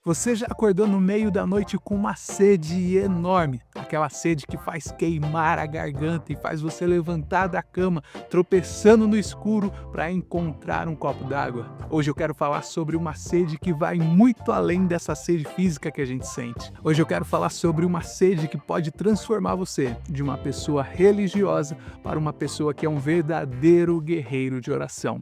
Você já acordou no meio da noite com uma sede enorme, aquela sede que faz queimar a garganta e faz você levantar da cama, tropeçando no escuro para encontrar um copo d'água? Hoje eu quero falar sobre uma sede que vai muito além dessa sede física que a gente sente. Hoje eu quero falar sobre uma sede que pode transformar você de uma pessoa religiosa para uma pessoa que é um verdadeiro guerreiro de oração.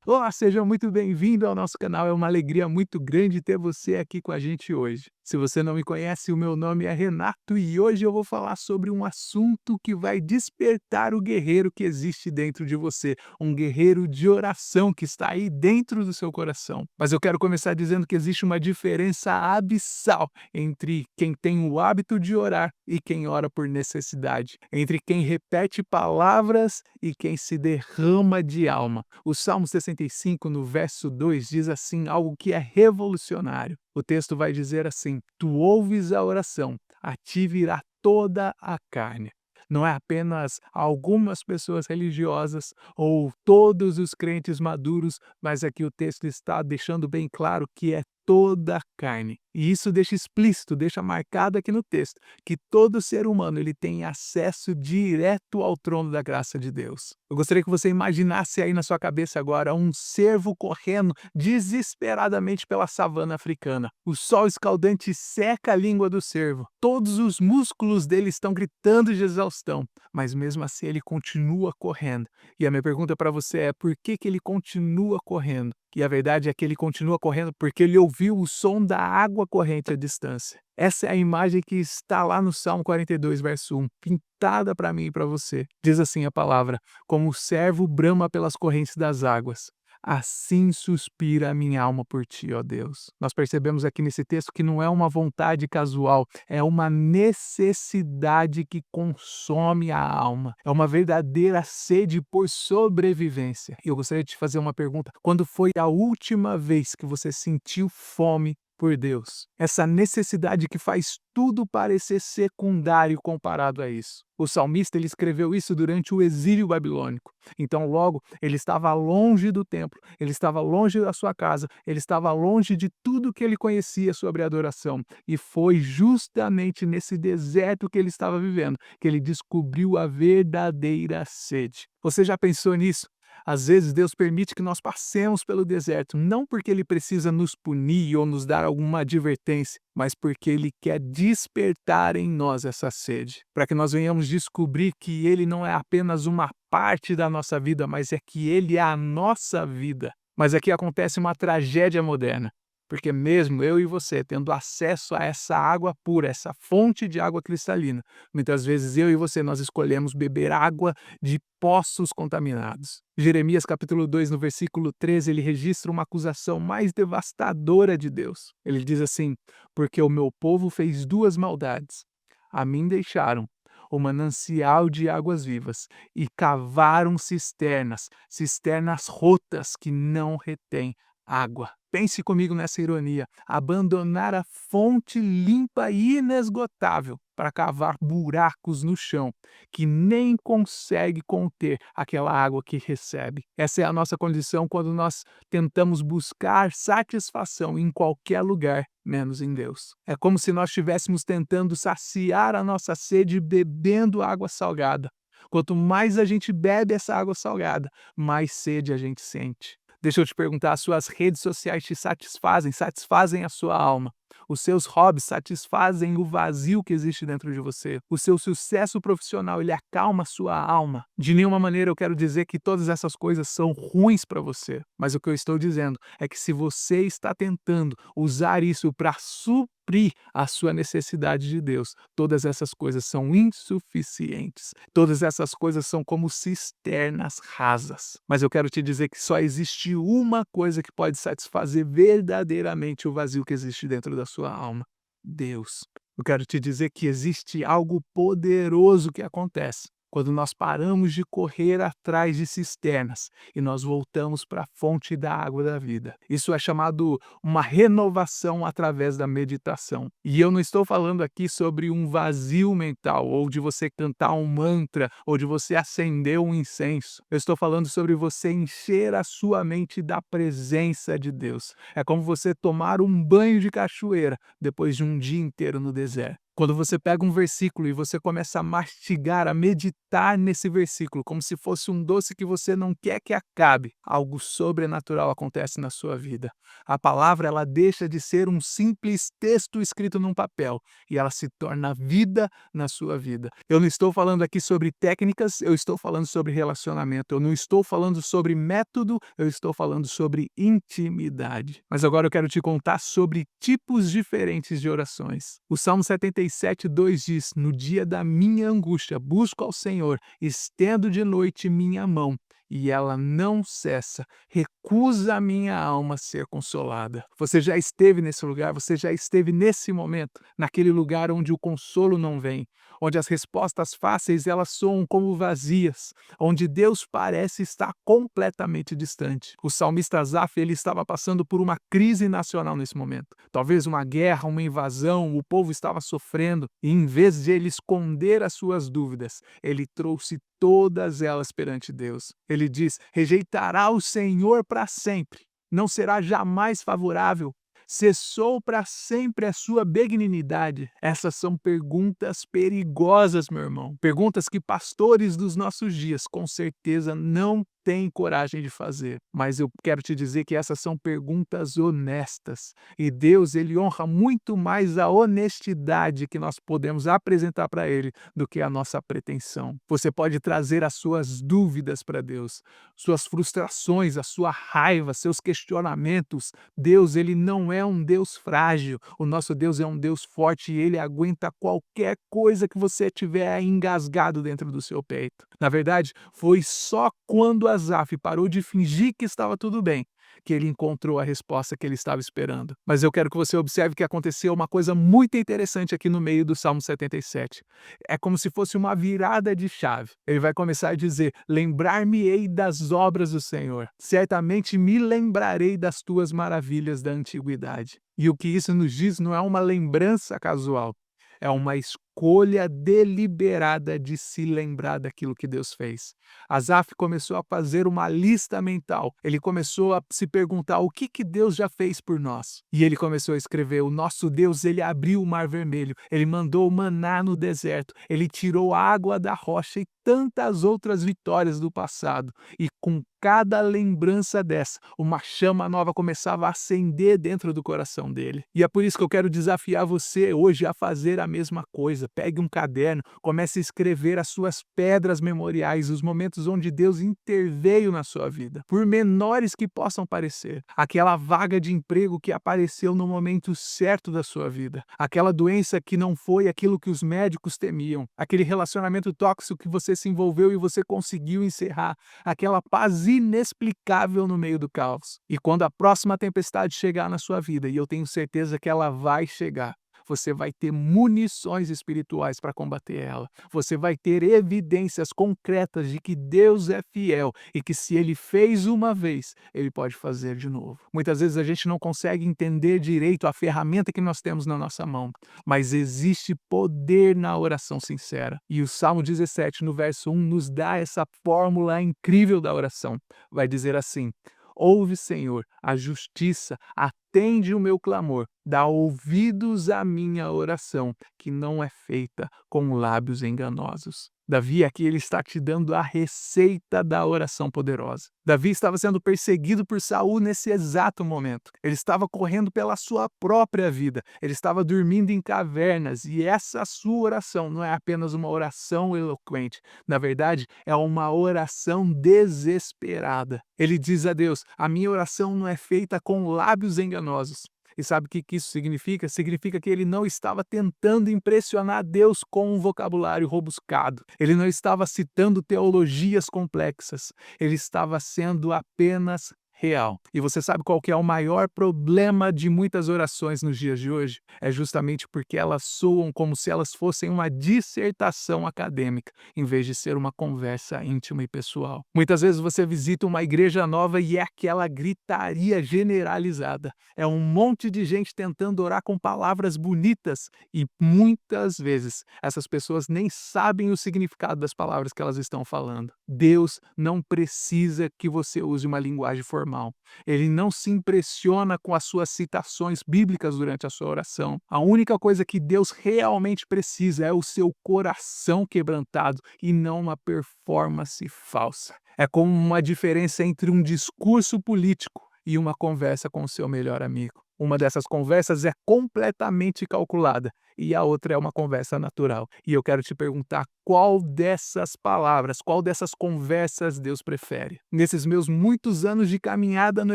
Olá, seja muito bem-vindo ao nosso canal. É uma alegria muito grande ter você aqui com a gente hoje. Se você não me conhece, o meu nome é Renato e hoje eu vou falar sobre um assunto que vai despertar o guerreiro que existe dentro de você, um guerreiro de oração que está aí dentro do seu coração. Mas eu quero começar dizendo que existe uma diferença abissal entre quem tem o hábito de orar e quem ora por necessidade, entre quem repete palavras e quem se derrama de alma. O Salmo 65, no verso 2, diz assim algo que é revolucionário. O texto vai dizer assim: Tu ouves a oração, a ti virá toda a carne. Não é apenas algumas pessoas religiosas ou todos os crentes maduros, mas aqui o texto está deixando bem claro que é toda a carne. E isso deixa explícito, deixa marcado aqui no texto, que todo ser humano ele tem acesso direto ao trono da graça de Deus. Eu gostaria que você imaginasse aí na sua cabeça agora um cervo correndo desesperadamente pela savana africana. O sol escaldante seca a língua do cervo. Todos os músculos dele estão gritando de exaustão, mas mesmo assim ele continua correndo. E a minha pergunta para você é: por que que ele continua correndo? E a verdade é que ele continua correndo porque ele ouviu o som da água corrente à distância. Essa é a imagem que está lá no Salmo 42, verso 1, pintada para mim e para você. Diz assim a palavra: Como o servo brama pelas correntes das águas, assim suspira a minha alma por ti, ó Deus. Nós percebemos aqui nesse texto que não é uma vontade casual, é uma necessidade que consome a alma. É uma verdadeira sede por sobrevivência. E eu gostaria de te fazer uma pergunta: quando foi a última vez que você sentiu fome por Deus? Essa necessidade que faz tudo parecer secundário comparado a isso. O salmista ele escreveu isso durante o exílio babilônico. Então, logo, ele estava longe do templo, ele estava longe da sua casa, ele estava longe de tudo que ele conhecia sobre adoração. E foi justamente nesse deserto que ele estava vivendo que ele descobriu a verdadeira sede. Você já pensou nisso? Às vezes Deus permite que nós passemos pelo deserto, não porque Ele precisa nos punir ou nos dar alguma advertência, mas porque Ele quer despertar em nós essa sede, para que nós venhamos descobrir que Ele não é apenas uma parte da nossa vida, mas é que Ele é a nossa vida. Mas aqui acontece uma tragédia moderna. Porque mesmo eu e você tendo acesso a essa água pura, essa fonte de água cristalina, muitas vezes eu e você nós escolhemos beber água de poços contaminados. Jeremias capítulo 2, no versículo 13, ele registra uma acusação mais devastadora de Deus. Ele diz assim: Porque o meu povo fez duas maldades. A mim deixaram o manancial de águas vivas e cavaram cisternas, cisternas rotas que não retêm água. Pense comigo nessa ironia: abandonar a fonte limpa e inesgotável para cavar buracos no chão que nem consegue conter aquela água que recebe. Essa é a nossa condição quando nós tentamos buscar satisfação em qualquer lugar, menos em Deus. É como se nós estivéssemos tentando saciar a nossa sede bebendo água salgada. Quanto mais a gente bebe essa água salgada, mais sede a gente sente. Deixa eu te perguntar: as suas redes sociais te satisfazem, satisfazem a sua alma? Os seus hobbies satisfazem o vazio que existe dentro de você? O seu sucesso profissional, ele acalma a sua alma? De nenhuma maneira eu quero dizer que todas essas coisas são ruins para você, mas o que eu estou dizendo é que se você está tentando usar isso para suprir a sua necessidade de Deus, todas essas coisas são insuficientes. Todas essas coisas são como cisternas rasas. Mas eu quero te dizer que só existe uma coisa que pode satisfazer verdadeiramente o vazio que existe dentro da sua alma: Deus. Eu quero te dizer que existe algo poderoso que acontece quando nós paramos de correr atrás de cisternas e nós voltamos para a fonte da água da vida. Isso é chamado uma renovação através da meditação. E eu não estou falando aqui sobre um vazio mental, ou de você cantar um mantra, ou de você acender um incenso. Eu estou falando sobre você encher a sua mente da presença de Deus. É como você tomar um banho de cachoeira depois de um dia inteiro no deserto. Quando você pega um versículo e você começa a mastigar, a meditar nesse versículo, como se fosse um doce que você não quer que acabe, algo sobrenatural acontece na sua vida. A palavra, ela deixa de ser um simples texto escrito num papel e ela se torna vida na sua vida. Eu não estou falando aqui sobre técnicas, eu estou falando sobre relacionamento. Eu não estou falando sobre método, eu estou falando sobre intimidade. Mas agora eu quero te contar sobre tipos diferentes de orações. O Salmo 77:2 diz: "No dia da minha angústia, busco ao Senhor, estendo de noite minha mão, e ela não cessa, recusa a minha alma ser consolada." Você já esteve nesse lugar, você já esteve nesse momento, naquele lugar onde o consolo não vem, onde as respostas fáceis elas soam como vazias, onde Deus parece estar completamente distante. O salmista Asaf, ele estava passando por uma crise nacional nesse momento. Talvez uma guerra, uma invasão, o povo estava sofrendo, e em vez de ele esconder as suas dúvidas, ele trouxe todas elas perante Deus. Ele diz: "Rejeitará o Senhor para sempre, não será jamais favorável. Cessou para sempre a sua benignidade." Essas são perguntas perigosas, meu irmão. Perguntas que pastores dos nossos dias com certeza não têm coragem de fazer. Mas eu quero te dizer que essas são perguntas honestas. E Deus, ele honra muito mais a honestidade que nós podemos apresentar para ele do que a nossa pretensão. Você pode trazer as suas dúvidas para Deus, suas frustrações, a sua raiva, seus questionamentos. Deus, ele não é um Deus frágil. O nosso Deus é um Deus forte e ele aguenta qualquer coisa que você tiver engasgado dentro do seu peito. Na verdade, foi só quando Asaf parou de fingir que estava tudo bem que ele encontrou a resposta que ele estava esperando. Mas eu quero que você observe que aconteceu uma coisa muito interessante aqui no meio do Salmo 77. É como se fosse uma virada de chave. Ele vai começar a dizer: "Lembrar-me-ei das obras do Senhor. Certamente me lembrarei das tuas maravilhas da antiguidade." E o que isso nos diz não é uma lembrança casual. É uma escolha deliberada de se lembrar daquilo que Deus fez. Asaf começou a fazer uma lista mental. Ele começou a se perguntar o que Deus já fez por nós. E ele começou a escrever: "O nosso Deus, ele abriu o mar vermelho, ele mandou o maná no deserto, ele tirou a água da rocha e tantas outras vitórias do passado." E com cada lembrança dessa, uma chama nova começava a acender dentro do coração dele. E é por isso que eu quero desafiar você hoje a fazer a mesma coisa. Pegue um caderno, comece a escrever as suas pedras memoriais, os momentos onde Deus interveio na sua vida, por menores que possam parecer. Aquela vaga de emprego que apareceu no momento certo da sua vida, aquela doença que não foi aquilo que os médicos temiam, aquele relacionamento tóxico que você se envolveu e você conseguiu encerrar, aquela paz inexplicável no meio do caos. E quando a próxima tempestade chegar na sua vida, e eu tenho certeza que ela vai chegar, você vai ter munições espirituais para combater ela. Você vai ter evidências concretas de que Deus é fiel e que se ele fez uma vez, ele pode fazer de novo. Muitas vezes a gente não consegue entender direito a ferramenta que nós temos na nossa mão, mas existe poder na oração sincera. E o Salmo 17, no verso 1, nos dá essa fórmula incrível da oração. Vai dizer assim: "Ouve, Senhor, a justiça, atende o meu clamor, dá ouvidos à minha oração, que não é feita com lábios enganosos." Davi aqui ele está te dando a receita da oração poderosa. Davi estava sendo perseguido por Saul nesse exato momento. Ele estava correndo pela sua própria vida. Ele estava dormindo em cavernas e essa sua oração não é apenas uma oração eloquente. Na verdade, é uma oração desesperada. Ele diz a Deus: "A minha oração não é feita com lábios enganosos." E sabe o que isso significa? Significa que ele não estava tentando impressionar Deus com um vocabulário rebuscado. Ele não estava citando teologias complexas. Ele estava sendo apenas real. E você sabe qual que é o maior problema de muitas orações nos dias de hoje? É justamente porque elas soam como se elas fossem uma dissertação acadêmica, em vez de ser uma conversa íntima e pessoal. Muitas vezes você visita uma igreja nova e é aquela gritaria generalizada. É um monte de gente tentando orar com palavras bonitas e muitas vezes essas pessoas nem sabem o significado das palavras que elas estão falando. Deus não precisa que você use uma linguagem formal. Ele não se impressiona com as suas citações bíblicas durante a sua oração. A única coisa que Deus realmente precisa é o seu coração quebrantado e não uma performance falsa. É como uma diferença entre um discurso político e uma conversa com o seu melhor amigo. Uma dessas conversas é completamente calculada e a outra é uma conversa natural. E eu quero te perguntar qual dessas palavras, qual dessas conversas Deus prefere. Nesses meus muitos anos de caminhada no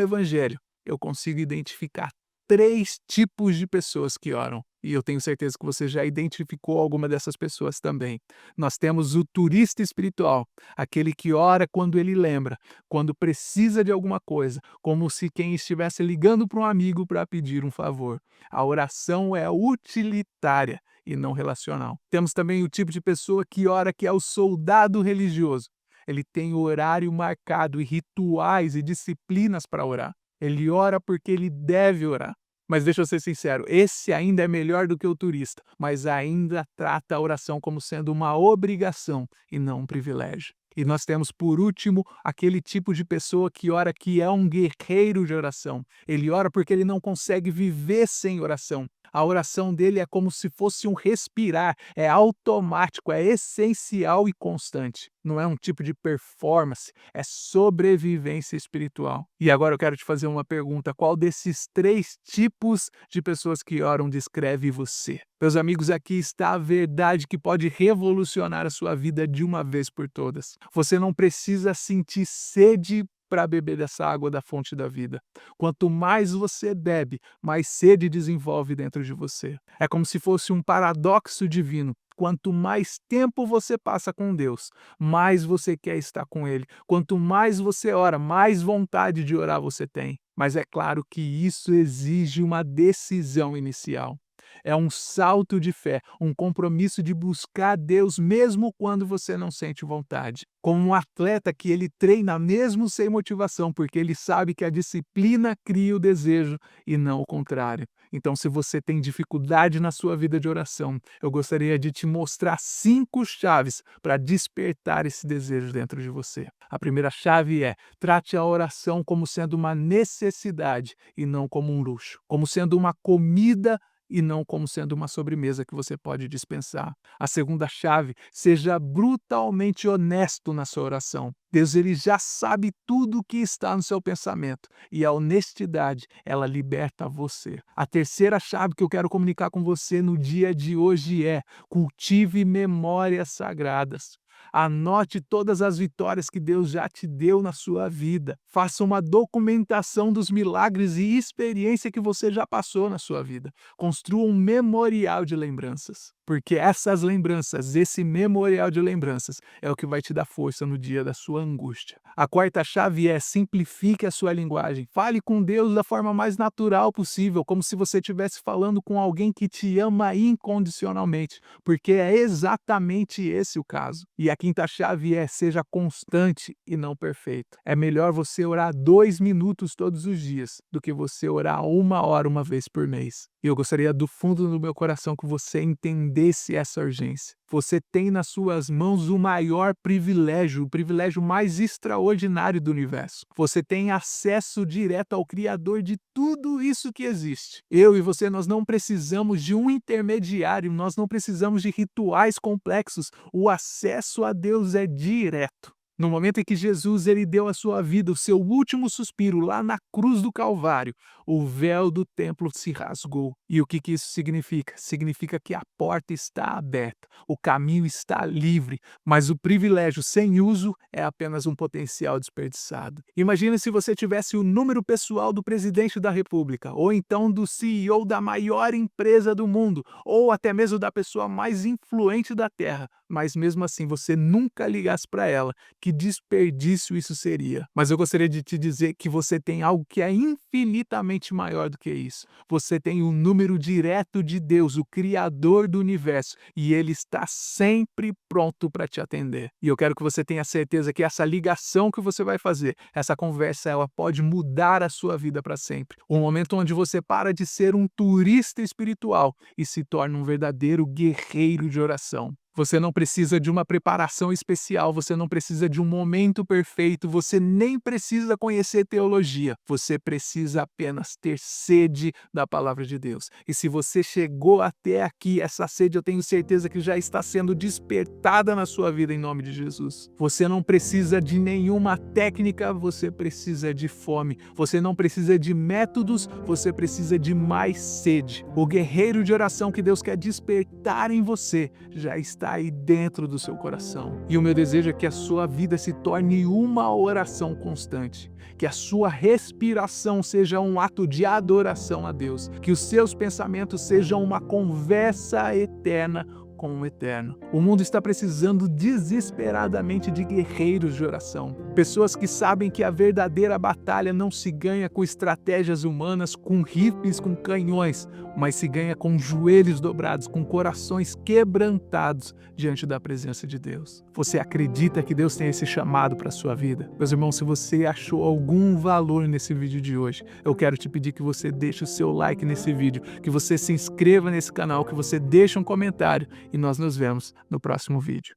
Evangelho, eu consigo identificar 3 tipos de pessoas que oram. E eu tenho certeza que você já identificou alguma dessas pessoas também. Nós temos o turista espiritual, aquele que ora quando ele lembra, quando precisa de alguma coisa, como se quem estivesse ligando para um amigo para pedir um favor. A oração é utilitária e não relacional. Temos também o tipo de pessoa que ora, que é o soldado religioso. Ele tem horário marcado e rituais e disciplinas para orar. Ele ora porque ele deve orar. Mas deixa eu ser sincero, esse ainda é melhor do que o turista, mas ainda trata a oração como sendo uma obrigação e não um privilégio. E nós temos, por último, aquele tipo de pessoa que ora, que é um guerreiro de oração. Ele ora porque ele não consegue viver sem oração. A oração dele é como se fosse um respirar, é automático, é essencial e constante. Não é um tipo de performance, é sobrevivência espiritual. E agora eu quero te fazer uma pergunta: qual desses 3 tipos de pessoas que oram descreve você? Meus amigos, aqui está a verdade que pode revolucionar a sua vida de uma vez por todas. Você não precisa sentir sede para beber dessa água da fonte da vida. Quanto mais você bebe, mais sede desenvolve dentro de você. É como se fosse um paradoxo divino. Quanto mais tempo você passa com Deus, mais você quer estar com Ele. Quanto mais você ora, mais vontade de orar você tem. Mas é claro que isso exige uma decisão inicial. É um salto de fé, um compromisso de buscar Deus mesmo quando você não sente vontade. Como um atleta que ele treina mesmo sem motivação, porque ele sabe que a disciplina cria o desejo e não o contrário. Então, se você tem dificuldade na sua vida de oração, eu gostaria de te mostrar 5 chaves para despertar esse desejo dentro de você. A primeira chave é: trate a oração como sendo uma necessidade e não como um luxo, como sendo uma comida e não como sendo uma sobremesa que você pode dispensar. A segunda chave: seja brutalmente honesto na sua oração. Deus, ele já sabe tudo o que está no seu pensamento, e a honestidade, ela liberta você. A terceira chave que eu quero comunicar com você no dia de hoje é: cultive memórias sagradas. Anote todas as vitórias que Deus já te deu na sua vida. Faça uma documentação dos milagres e experiência que você já passou na sua vida. Construa um memorial de lembranças, porque essas lembranças, esse memorial de lembranças, é o que vai te dar força no dia da sua angústia. A quarta chave é: simplifique a sua linguagem. Fale com Deus da forma mais natural possível, como se você estivesse falando com alguém que te ama incondicionalmente, porque é exatamente esse o caso. E a quinta chave é: seja constante e não perfeito. É melhor você orar 2 minutos todos os dias do que você orar 1 hora uma vez por mês. E eu gostaria do fundo do meu coração que você entendesse essa urgência. Você tem nas suas mãos o maior privilégio, o privilégio mais extraordinário do universo. Você tem acesso direto ao Criador de tudo isso que existe. Eu e você, nós não precisamos de um intermediário, nós não precisamos de rituais complexos. O acesso a Deus é direto. No momento em que Jesus, ele deu a sua vida, o seu último suspiro lá na cruz do Calvário, o véu do templo se rasgou. E o que isso significa? Significa que a porta está aberta, o caminho está livre, mas o privilégio sem uso é apenas um potencial desperdiçado. Imagina se você tivesse o número pessoal do presidente da República, ou então do CEO da maior empresa do mundo, ou até mesmo da pessoa mais influente da Terra. mas mesmo assim você nunca ligasse para ela, que desperdício isso seria. Mas eu gostaria de te dizer que você tem algo que é infinitamente maior do que isso. Você tem o número direto de Deus, o Criador do universo, e Ele está sempre pronto para te atender. E eu quero que você tenha certeza que essa ligação que você vai fazer, essa conversa, ela pode mudar a sua vida para sempre. Um momento onde você para de ser um turista espiritual e se torna um verdadeiro guerreiro de oração. Você não precisa de uma preparação especial, você não precisa de um momento perfeito, você nem precisa conhecer teologia. Você precisa apenas ter sede da palavra de Deus. E se você chegou até aqui, essa sede eu tenho certeza que já está sendo despertada na sua vida em nome de Jesus. Você não precisa de nenhuma técnica, você precisa de fome. Você não precisa de métodos, você precisa de mais sede. O guerreiro de oração que Deus quer despertar em você já está aí dentro do seu coração. E o meu desejo é que a sua vida se torne uma oração constante, que a sua respiração seja um ato de adoração a Deus, que os seus pensamentos sejam uma conversa eterna com o Eterno. O mundo está precisando desesperadamente de guerreiros de oração. Pessoas que sabem que a verdadeira batalha não se ganha com estratégias humanas, com rifles, com canhões, mas se ganha com joelhos dobrados, com corações quebrantados diante da presença de Deus. Você acredita que Deus tem esse chamado para a sua vida? Meus irmãos, se você achou algum valor nesse vídeo de hoje, eu quero te pedir que você deixe o seu like nesse vídeo, que você se inscreva nesse canal, que você deixe um comentário e nós nos vemos no próximo vídeo.